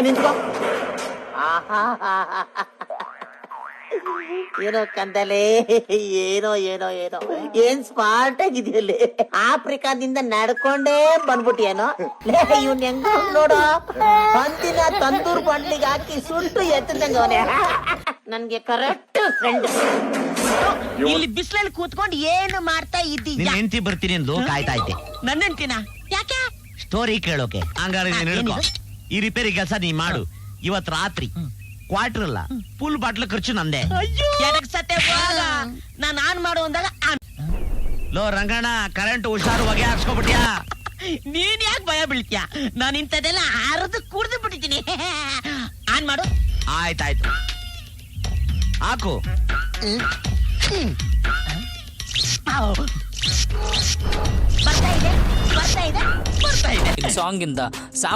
ನಿಂತ್ಕೋ. ಏನೋ ಕಂದಲೆ, ಏನೋ ಏನೋ ಏನೋ ಏನ್ ಸ್ಮಾರ್ಟ್ ಆಗಿದೆಯಲ್ಲಿ. ಆಫ್ರಿಕಾದಿಂದ ನಡ್ಕೊಂಡೇ ಬಂದ್ಬಿಟ್ಟಿಯೇನೋ. ಇವ್ನ ಹೆಂಗ ನೋಡು, ಒಂದಿನ ತಂದೂರ್ ಬಂಡ್ಲಿಗೆ ಹಾಕಿ ಸುಟ್ಟು ಎತ್ತದಂಗ ಅವನೇ. ನನ್ಗೆ ಕರೆಕ್ಟ್ ಫ್ರೆಂಡ್. ಇಲ್ಲಿ ಬಿಸಿಲಲ್ಲಿ ಕೂತ್ಕೊಂಡು ಏನು ಮಾಡ್ತಾ ಇದ್ದೀಯ? ಹೆಂಡತಿ ಬರ್ತೀನಿ ಎಂದು ಕಾಯ್ತಾ ಇದ್ದೆ. ನನ್ನ ಹೆಂಡ್ತಿನ? ಯಾಕೆ? ಸ್ಟೋರಿ ಕೇಳೋಕೆ. ಹಂಗಾರೆ ನೀನ್ ಹೇಳ್ಕೊ. ಈ ರಿಪೇರಿ ಕೆಲಸ ನೀ ಮಾಡು. ಇವತ್ ರಾತ್ರಿ ಕ್ವಾರ್ಟರ್ ಅಲ್ಲ, ಫುಲ್ ಬಾಟ್ಲ್ ಖರ್ಚು ನಂದೆ. ನಾನು ಆನ್ ಮಾಡು ಅಂದಾಗ ಲೋ ರಂಗಣ್ಣ, ಕರೆಂಟ್ ಹುಷಾರು ಹೊಗೆ ಹಾಕ್ಸ್ಕೊಬಿಟ್ಯಾ? ನೀನ್ ಯಾಕೆ ಭಯ ಬೀಳ್ತೀಯ? ನಾನು ಇಂಥದೆಲ್ಲ ಅರ್ದು ಕುಡ್ದು ಬಿಟ್ಟಿದ್ದೀನಿ. ಆನ್ ಮಾಡು. ಆಯ್ತಾಯ್ತು, ಹಾಕು. ಬರ್ತಾ ಇದೆ ಬರ್ತಾ ಇದೆ ಬರ್ತಾ ಇದೆ. ಸಾಂಗ್ ಇಂದ